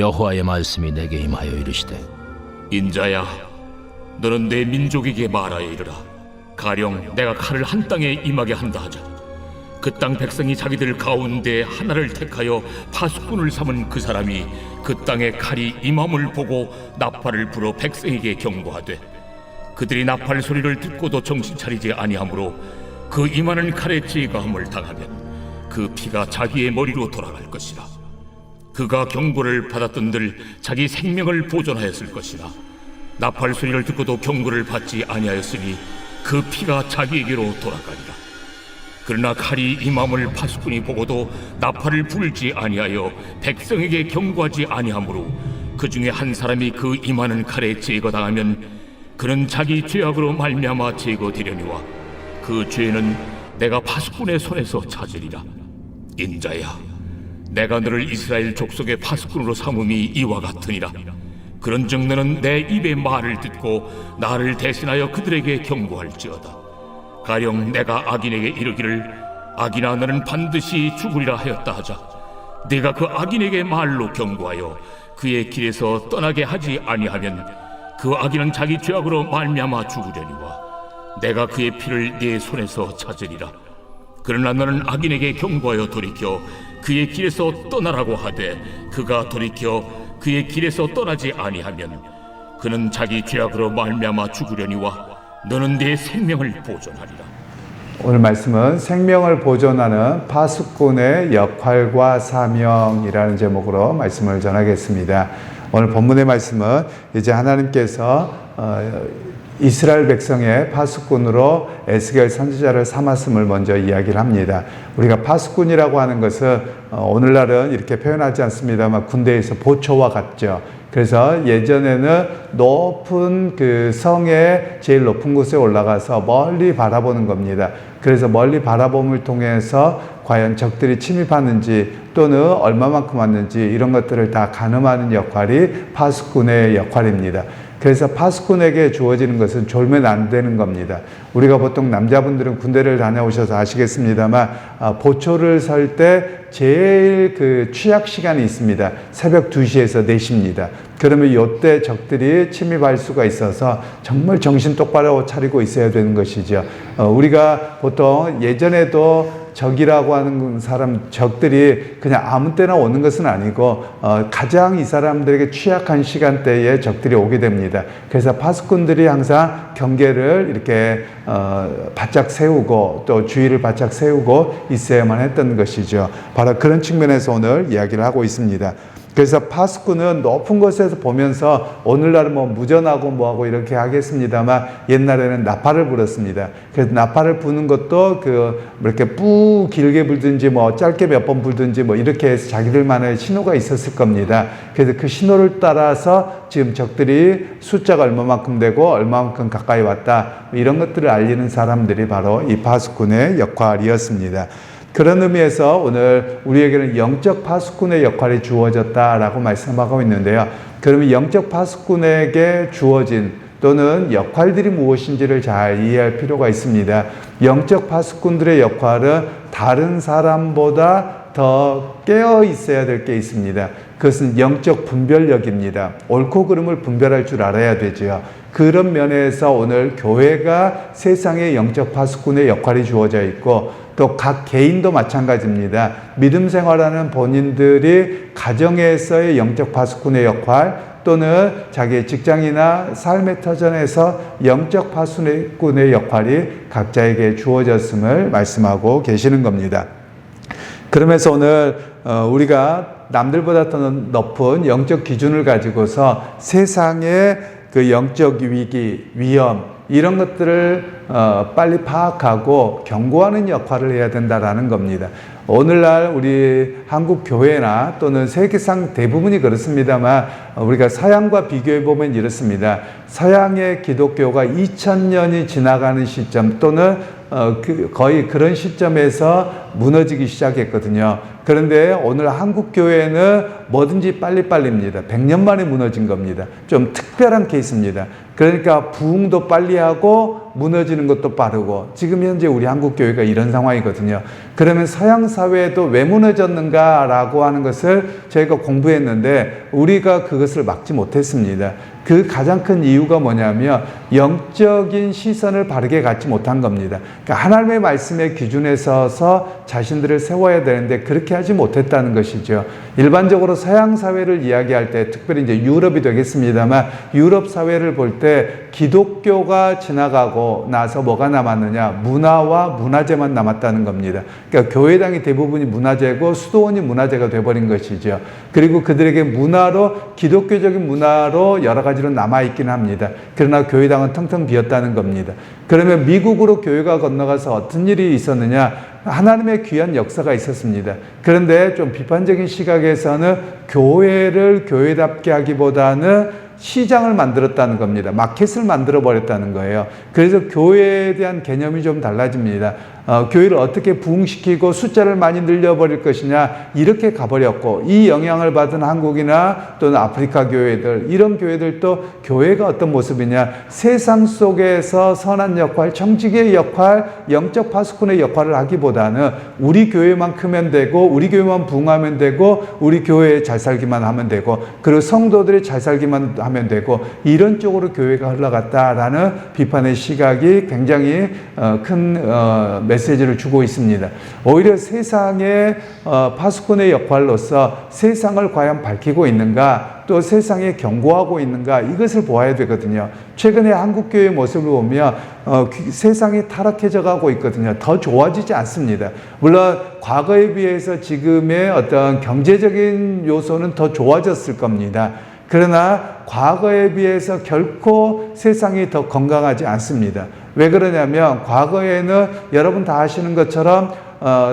여호와의 말씀이 내게 임하여 이르시되, 인자야, 너는 내 민족에게 말하여 이르라. 가령 내가 칼을 한 땅에 임하게 한다 하자. 그 땅 백성이 자기들 가운데 하나를 택하여 파수꾼을 삼은 그 사람이 그 땅에 칼이 임함을 보고 나팔을 불어 백성에게 경고하되, 그들이 나팔 소리를 듣고도 정신 차리지 아니하므로 그 임하는 칼에 제거함을 당하면 그 피가 자기의 머리로 돌아갈 것이라. 그가 경고를 받았던들 자기 생명을 보존하였을 것이라. 나팔 소리를 듣고도 경고를 받지 아니하였으니 그 피가 자기에게로 돌아가리라. 그러나 칼이 임함을 파수꾼이 보고도 나팔을 불지 아니하여 백성에게 경고하지 아니하므로 그 중에 한 사람이 그 임하는 칼에 제거당하면 그는 자기 죄악으로 말미암아 제거되려니와 그 죄는 내가 파수꾼의 손에서 찾으리라. 인자야, 내가 너를 이스라엘 족속의 파수꾼으로 삼음이 이와 같으니라. 그런즉 너는 내 입의 말을 듣고 나를 대신하여 그들에게 경고할지어다. 가령 내가 악인에게 이르기를, 악인아 너는 반드시 죽으리라 하였다 하자. 네가 그 악인에게 말로 경고하여 그의 길에서 떠나게 하지 아니하면 그 악인은 자기 죄악으로 말미암아 죽으려니와 내가 그의 피를 네 손에서 찾으리라. 그러나 너는 악인에게 경고하여 돌이켜 그의 길에서 떠나라고 하되 그가 돌이켜 그의 길에서 떠나지 아니하면 그는 자기 죄악으로 말미암아 죽으려니와 너는 네 생명을 보존하리라. 오늘 말씀은 생명을 보존하는 파수꾼의 역할과 사명이라는 제목으로 말씀을 전하겠습니다. 오늘 본문의 말씀은 이제 하나님께서 이스라엘 백성의 파수꾼으로 에스겔 선지자를 삼았음을 먼저 이야기를 합니다. 우리가 파수꾼이라고 하는 것은 오늘날은 이렇게 표현하지 않습니다만 군대에서 보초와 같죠. 그래서 예전에는 높은 그 성의 제일 높은 곳에 올라가서 멀리 바라보는 겁니다. 그래서 멀리 바라봄을 통해서 과연 적들이 침입하는지 또는 얼마만큼 왔는지 이런 것들을 다 가늠하는 역할이 파수꾼의 역할입니다. 그래서 파수꾼에게 주어지는 것은 졸면 안 되는 겁니다. 우리가 보통 남자분들은 군대를 다녀오셔서 아시겠습니다만 보초를 설 때 제일 그 취약 시간이 있습니다. 새벽 2시에서 4시입니다. 그러면 이때 적들이 침입할 수가 있어서 정말 정신 똑바로 차리고 있어야 되는 것이죠. 우리가 보통 예전에도 적이라고 하는 적들이 그냥 아무 때나 오는 것은 아니고 가장 이 사람들에게 취약한 시간대에 적들이 오게 됩니다. 그래서 파수꾼들이 항상 경계를 이렇게 바짝 세우고 또 주의를 바짝 세우고 있어야만 했던 것이죠. 바로 그런 측면에서 오늘 이야기를 하고 있습니다. 그래서 파수꾼은 높은 곳에서 보면서 오늘날은 뭐 무전하고 뭐하고 이렇게 하겠습니다만 옛날에는 나팔을 불었습니다. 그래서 나팔을 부는 것도 이렇게 뿌 길게 불든지 뭐 짧게 몇 번 불든지 뭐 이렇게 해서 자기들만의 신호가 있었을 겁니다. 그래서 그 신호를 따라서 지금 적들이 숫자가 얼마만큼 되고 얼마만큼 가까이 왔다 이런 것들을 알리는 사람들이 바로 이 파수꾼의 역할이었습니다. 그런 의미에서 오늘 우리에게는 영적 파수꾼의 역할이 주어졌다라고 말씀하고 있는데요. 그러면 영적 파수꾼에게 주어진 또는 역할들이 무엇인지를 잘 이해할 필요가 있습니다. 영적 파수꾼들의 역할은 다른 사람보다 더 깨어 있어야 될 게 있습니다. 그것은 영적 분별력입니다. 옳고 그름을 분별할 줄 알아야 되죠. 그런 면에서 오늘 교회가 세상의 영적 파수꾼의 역할이 주어져 있고 또 각 개인도 마찬가지입니다. 믿음 생활하는 본인들이 가정에서의 영적 파수꾼의 역할 또는 자기의 직장이나 삶의 터전에서 영적 파수꾼의 역할이 각자에게 주어졌음을 말씀하고 계시는 겁니다. 그러면서 오늘 우리가 남들보다 더 높은 영적 기준을 가지고서 세상의 그 영적 위기, 위험 이런 것들을 빨리 파악하고 경고하는 역할을 해야 된다라는 겁니다. 오늘날 우리 한국 교회나 또는 세계상 대부분이 그렇습니다만 우리가 서양과 비교해 보면 이렇습니다. 서양의 기독교가 2000년이 지나가는 시점 또는 거의 그런 시점에서 무너지기 시작했거든요. 그런데 오늘 한국 교회는 뭐든지 빨리빨리입니다. 100년 만에 무너진 겁니다. 좀 특별한 케이스입니다. 그러니까 부흥도 빨리 하고 무너지는 것도 빠르고 지금 현재 우리 한국 교회가 이런 상황이거든요. 그러면 서양 사회도 왜 무너졌는가라고 하는 것을 저희가 공부했는데 우리가 그것을 막지 못했습니다. 그 가장 큰 이유가 뭐냐면 영적인 시선을 바르게 갖지 못한 겁니다. 그러니까 하나님의 말씀의 기준에 서서 자신들을 세워야 되는데 그렇게 하지 못했다는 것이죠. 일반적으로 서양 사회를 이야기할 때 특별히 이제 유럽이 되겠습니다만 유럽 사회를 볼 때 기독교가 지나가고 나서 뭐가 남았느냐? 문화와 문화재만 남았다는 겁니다. 그러니까 교회당이 대부분이 문화재고 수도원이 문화재가 돼버린 것이죠. 그리고 그들에게 문화로 기독교적인 문화로 여러 가지로 남아있긴 합니다. 그러나 교회당은 텅텅 비었다는 겁니다. 그러면 미국으로 교회가 건너가서 어떤 일이 있었느냐? 하나님의 귀한 역사가 있었습니다. 그런데 좀 비판적인 시각에서는 교회를 교회답게 하기보다는 시장을 만들었다는 겁니다. 마켓을 만들어 버렸다는 거예요. 그래서 교회에 대한 개념이 좀 달라집니다. 교회를 어떻게 부흥시키고 숫자를 많이 늘려버릴 것이냐 이렇게 가버렸고 이 영향을 받은 한국이나 또는 아프리카 교회들 이런 교회들도 교회가 어떤 모습이냐 세상 속에서 선한 역할, 청지기의 역할, 영적 파수꾼의 역할을 하기보다는 우리 교회만 크면 되고 우리 교회만 부흥하면 되고 우리 교회에 잘 살기만 하면 되고 그리고 성도들이 잘 살기만 하면 되고 이런 쪽으로 교회가 흘러갔다라는 비판의 시각이 굉장히 큰 메시지를 주고 있습니다. 오히려 세상의 파수꾼의 역할로서 세상을 과연 밝히고 있는가 또 세상에 경고하고 있는가 이것을 보아야 되거든요. 최근에 한국교회의 모습을 보면 세상이 타락해져 가고 있거든요. 더 좋아지지 않습니다. 물론 과거에 비해서 지금의 어떤 경제적인 요소는 더 좋아졌을 겁니다. 그러나 과거에 비해서 결코 세상이 더 건강하지 않습니다. 왜 그러냐면 과거에는 여러분 다 아시는 것처럼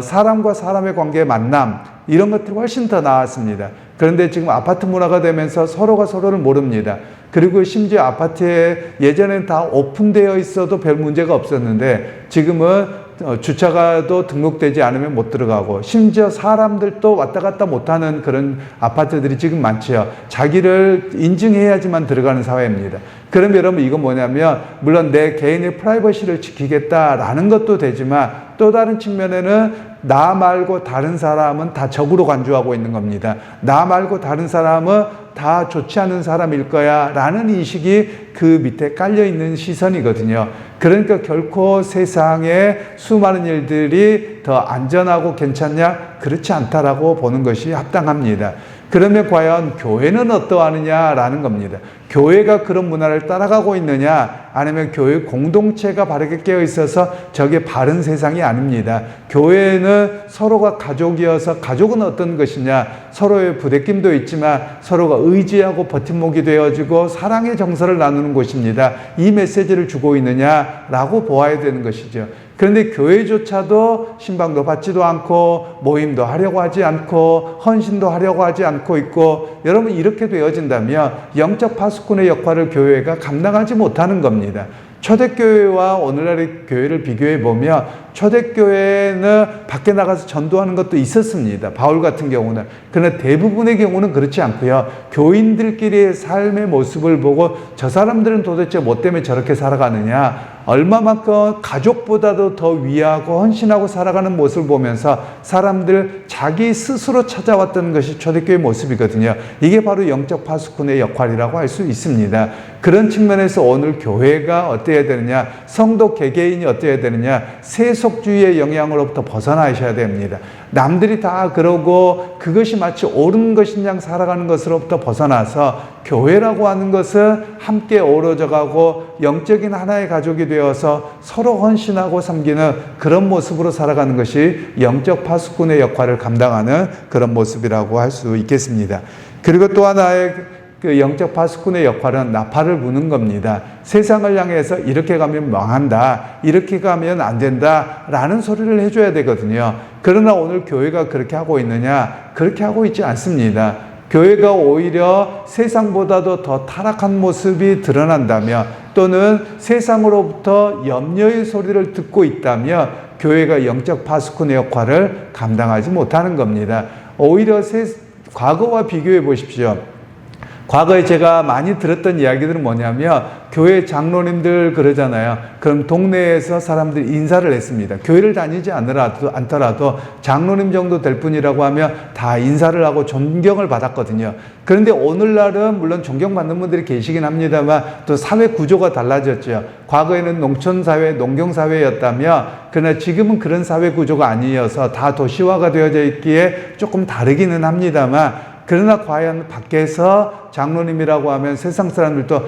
사람과 사람의 관계의 만남 이런 것들이 훨씬 더 나았습니다. 그런데 지금 아파트 문화가 되면서 서로가 서로를 모릅니다. 그리고 심지어 아파트에 예전엔 다 오픈되어 있어도 별 문제가 없었는데 지금은 주차가도 등록되지 않으면 못 들어가고 심지어 사람들도 왔다 갔다 못하는 그런 아파트들이 지금 많죠. 자기를 인증해야지만 들어가는 사회입니다. 그럼 여러분 이건 뭐냐면 물론 내 개인의 프라이버시를 지키겠다라는 것도 되지만 또 다른 측면에는 나 말고 다른 사람은 다 적으로 간주하고 있는 겁니다. 나 말고 다른 사람은 다 좋지 않은 사람일 거야 라는 인식이 그 밑에 깔려있는 시선이거든요. 그러니까 결코 세상에 수많은 일들이 더 안전하고 괜찮냐? 그렇지 않다라고 보는 것이 합당합니다. 그러면 과연 교회는 어떠하느냐라는 겁니다. 교회가 그런 문화를 따라가고 있느냐 아니면 교회 공동체가 바르게 깨어 있어서 저게 바른 세상이 아닙니다. 교회는 서로가 가족이어서 가족은 어떤 것이냐 서로의 부대낌도 있지만 서로가 의지하고 버팀목이 되어지고 사랑의 정서를 나누는 곳입니다. 이 메시지를 주고 있느냐라고 보아야 되는 것이죠. 그런데 교회조차도 신방도 받지도 않고 모임도 하려고 하지 않고 헌신도 하려고 하지 않고 있고 여러분 이렇게 되어진다면 영적 파수꾼의 역할을 교회가 감당하지 못하는 겁니다. 초대교회와 오늘날의 교회를 비교해 보면 초대교회는 밖에 나가서 전도하는 것도 있었습니다. 바울 같은 경우는. 그러나 대부분의 경우는 그렇지 않고요. 교인들끼리의 삶의 모습을 보고 저 사람들은 도대체 뭐 때문에 저렇게 살아가느냐 얼마만큼 가족보다도 더 위하고 헌신하고 살아가는 모습을 보면서 사람들 자기 스스로 찾아왔던 것이 초대교회의 모습이거든요. 이게 바로 영적 파수꾼의 역할이라고 할 수 있습니다. 그런 측면에서 오늘 교회가 어때야 되느냐 성도 개개인이 어때야 되느냐 세속주의의 영향으로부터 벗어나셔야 됩니다. 남들이 다 그러고 그것이 마치 옳은 것인 양 살아가는 것으로부터 벗어나서 교회라고 하는 것은 함께 어우러져 가고 영적인 하나의 가족이 되어서 서로 헌신하고 섬기는 그런 모습으로 살아가는 것이 영적 파수꾼의 역할을 감당하는 그런 모습이라고 할 수 있겠습니다. 그리고 또 하나의 그 영적 파수꾼의 역할은 나팔을 부는 겁니다. 세상을 향해서 이렇게 가면 망한다, 이렇게 가면 안 된다 라는 소리를 해줘야 되거든요. 그러나 오늘 교회가 그렇게 하고 있느냐? 그렇게 하고 있지 않습니다. 교회가 오히려 세상보다도 더 타락한 모습이 드러난다면 또는 세상으로부터 염려의 소리를 듣고 있다면 교회가 영적 파수꾼의 역할을 감당하지 못하는 겁니다. 오히려 과거와 비교해 보십시오. 과거에 제가 많이 들었던 이야기들은 뭐냐면 교회 장로님들 그러잖아요. 그럼 동네에서 사람들이 인사를 했습니다. 교회를 다니지 않더라도 장로님 정도 될 뿐이라고 하면 다 인사를 하고 존경을 받았거든요. 그런데 오늘날은 물론 존경받는 분들이 계시긴 합니다만 또 사회 구조가 달라졌죠. 과거에는 농촌사회, 농경사회였다면 그러나 지금은 그런 사회 구조가 아니어서 다 도시화가 되어져 있기에 조금 다르기는 합니다만 그러나 과연 밖에서 장로님이라고 하면 세상 사람들도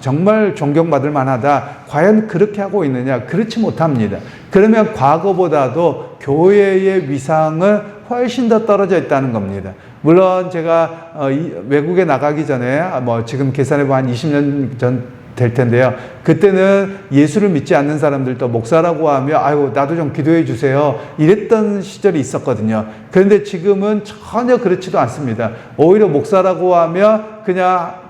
정말 존경받을 만하다. 과연 그렇게 하고 있느냐? 그렇지 못합니다. 그러면 과거보다도 교회의 위상은 훨씬 더 떨어져 있다는 겁니다. 물론 제가 외국에 나가기 전에 지금 계산해보면 한 20년 전 될 텐데요. 그때는 예수를 믿지 않는 사람들도 목사라고 하며 아유 나도 좀 기도해 주세요 이랬던 시절이 있었거든요. 그런데 지금은 전혀 그렇지도 않습니다. 오히려 목사라고 하며 그냥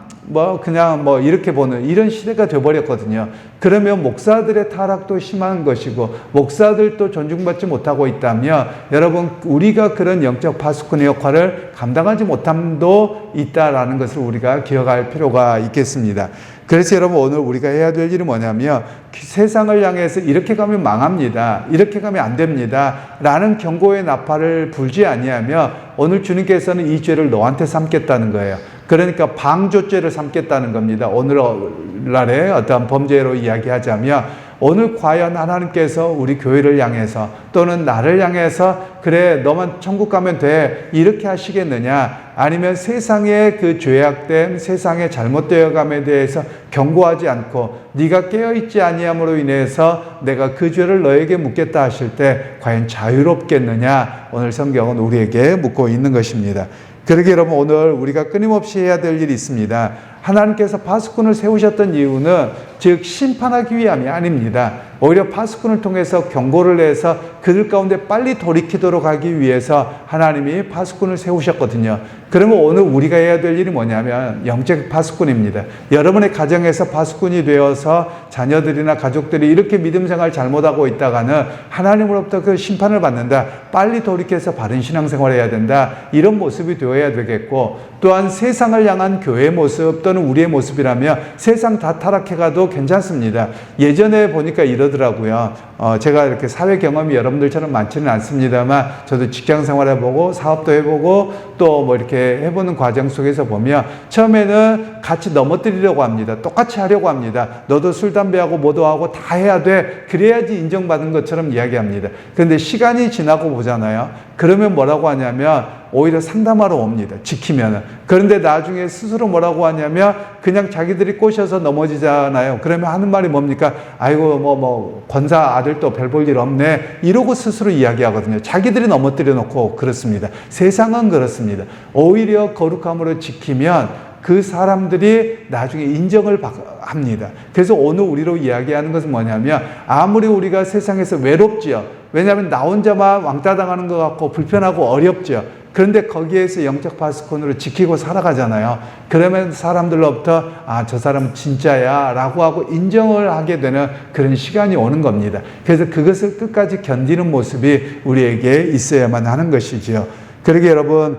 이렇게 보는 이런 시대가 되어버렸거든요. 그러면 목사들의 타락도 심한 것이고 목사들도 존중받지 못하고 있다면 여러분 우리가 그런 영적 파수꾼의 역할을 감당하지 못함도 있다라는 것을 우리가 기억할 필요가 있겠습니다. 그래서 여러분 오늘 우리가 해야 될 일은 뭐냐면 세상을 향해서 이렇게 가면 망합니다. 이렇게 가면 안 됩니다. 라는 경고의 나팔을 불지 아니하며 오늘 주님께서는 이 죄를 너한테 삼겠다는 거예요. 그러니까 방조죄를 삼겠다는 겁니다. 오늘날의 어떤 범죄로 이야기하자면 오늘 과연 하나님께서 우리 교회를 향해서 또는 나를 향해서 그래 너만 천국 가면 돼 이렇게 하시겠느냐 아니면 세상의 그 죄악됨 세상의 잘못되어감에 대해서 경고하지 않고 네가 깨어있지 아니함으로 인해서 내가 그 죄를 너에게 묻겠다 하실 때 과연 자유롭겠느냐 오늘 성경은 우리에게 묻고 있는 것입니다. 그러게 여러분 오늘 우리가 끊임없이 해야 될 일이 있습니다. 하나님께서 파수꾼을 세우셨던 이유는 즉 심판하기 위함이 아닙니다. 오히려 파수꾼을 통해서 경고를 해서 그들 가운데 빨리 돌이키도록 하기 위해서 하나님이 파수꾼을 세우셨거든요. 그러면 오늘 우리가 해야 될 일이 뭐냐면 영적 파수꾼입니다. 여러분의 가정에서 파수꾼이 되어서 자녀들이나 가족들이 이렇게 믿음 생활 잘못하고 있다가는 하나님으로부터 그 심판을 받는다. 빨리 돌이켜서 바른 신앙생활을 해야 된다. 이런 모습이 되어야 되겠고 또한 세상을 향한 교회의 모습 또는 우리의 모습이라면 세상 다 타락해가도 괜찮습니다. 예전에 보니까 이러더라고요. 제가 이렇게 사회 경험이 여러분들처럼 많지는 않습니다만 저도 직장 생활해보고 사업도 해보고 또 이렇게 해보는 과정 속에서 보면 처음에는 같이 넘어뜨리려고 합니다. 똑같이 하려고 합니다. 너도 술, 담배하고 뭐도 하고 다 해야 돼. 그래야지 인정받은 것처럼 이야기합니다. 그런데 시간이 지나고 보잖아요. 그러면 뭐라고 하냐면 오히려 상담하러 옵니다. 지키면은. 그런데 나중에 스스로 뭐라고 하냐면 그냥 자기들이 꼬셔서 넘어지잖아요. 그러면 하는 말이 뭡니까? 아이고 권사 아들도 별 볼 일 없네. 이러고 스스로 이야기하거든요. 자기들이 넘어뜨려 놓고 그렇습니다. 세상은 그렇습니다. 오히려 거룩함으로 지키면 그 사람들이 나중에 인정을 합니다. 그래서 오늘 우리로 이야기하는 것은 뭐냐면 아무리 우리가 세상에서 외롭지요. 왜냐하면 나 혼자만 왕따 당하는 것 같고 불편하고 어렵죠. 그런데 거기에서 영적 파수꾼으로 지키고 살아가잖아요. 그러면 사람들로부터 저 사람 진짜야 라고 하고 인정을 하게 되는 그런 시간이 오는 겁니다. 그래서 그것을 끝까지 견디는 모습이 우리에게 있어야만 하는 것이지요. 그러게 여러분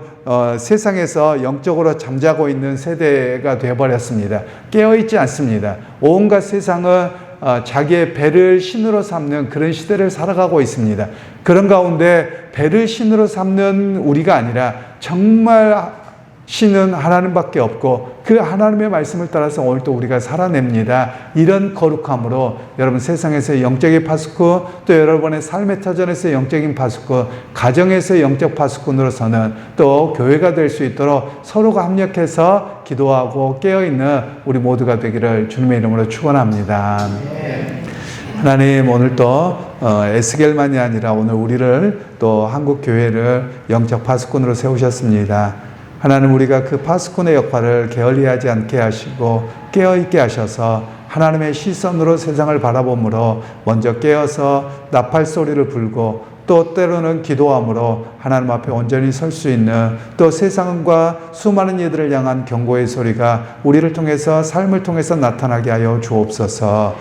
세상에서 영적으로 잠자고 있는 세대가 되어버렸습니다. 깨어있지 않습니다. 온갖 세상은 자기의 배를 신으로 삼는 그런 시대를 살아가고 있습니다. 그런 가운데 배를 신으로 삼는 우리가 아니라 정말 신은 하나님밖에 없고 그 하나님의 말씀을 따라서 오늘도 우리가 살아냅니다. 이런 거룩함으로 여러분 세상에서의 영적인 파수꾼 또 여러분의 삶의 터전에서의 영적인 파수꾼 가정에서의 영적 파수꾼으로서는 또 교회가 될 수 있도록 서로가 합력해서 기도하고 깨어있는 우리 모두가 되기를 주님의 이름으로 축원합니다. 하나님 오늘 또 에스겔만이 아니라 오늘 우리를 또 한국 교회를 영적 파수꾼으로 세우셨습니다. 하나님 우리가 그 파수꾼의 역할을 게을리하지 않게 하시고 깨어있게 하셔서 하나님의 시선으로 세상을 바라보므로 먼저 깨어서 나팔 소리를 불고 또 때로는 기도함으로 하나님 앞에 온전히 설 수 있는 또 세상과 수많은 이들을 향한 경고의 소리가 우리를 통해서 삶을 통해서 나타나게 하여 주옵소서.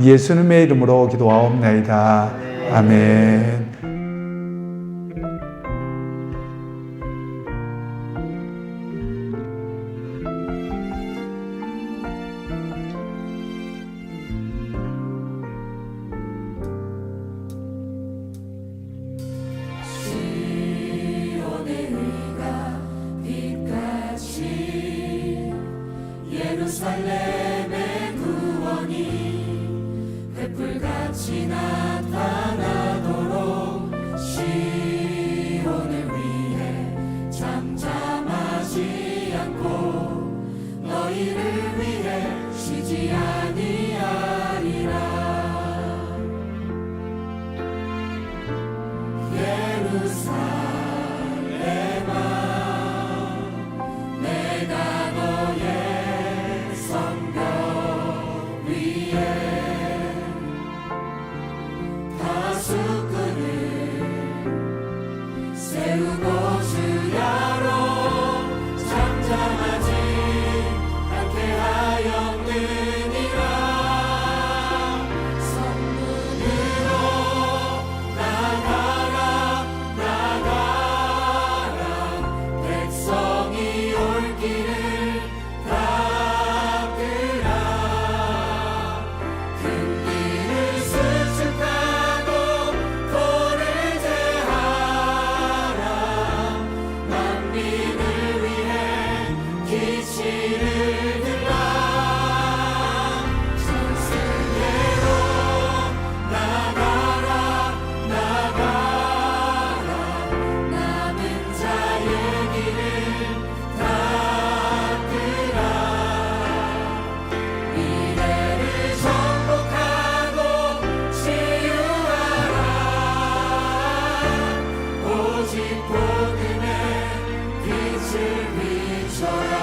예수님의 이름으로 기도하옵나이다. 아멘. 세우고 주야로 잠잠하지 않게 하였느니라. 성문으로 나가라 나가라. 백성이 올 길을 닦으라. 큰 길을 수축하고 돌을 제하라. 만민을 위해 기치를 들라. 전승대로 나가라 나가라. 남은 자의 길을 닦으라. 미래를 정복하고 치유하라. 오직 복음의 빛을 비춰라.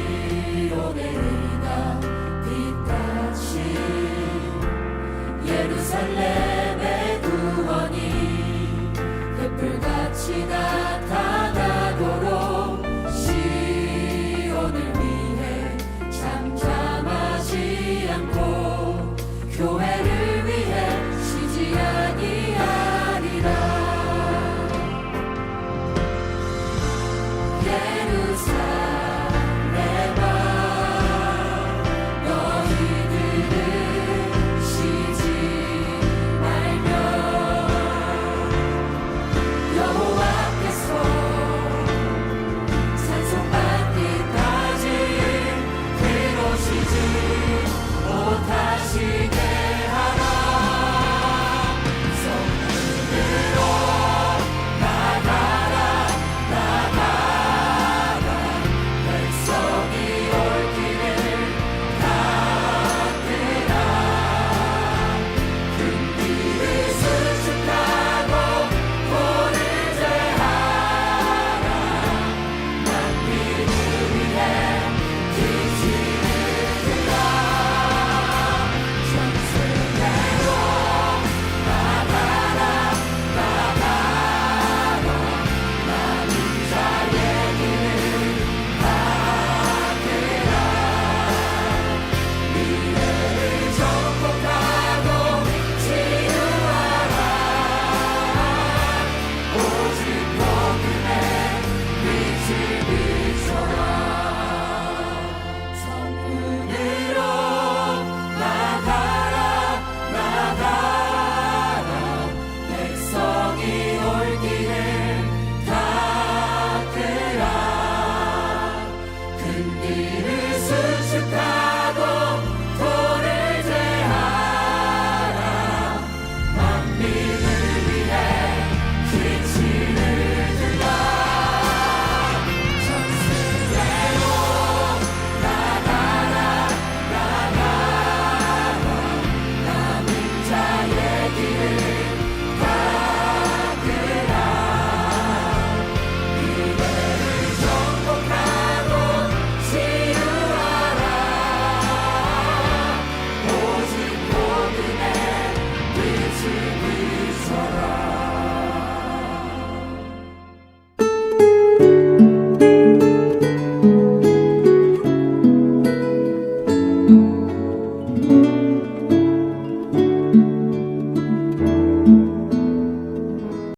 시온의 의가 빛같이 예루살렘의 구원이 횃불같이 나타나라.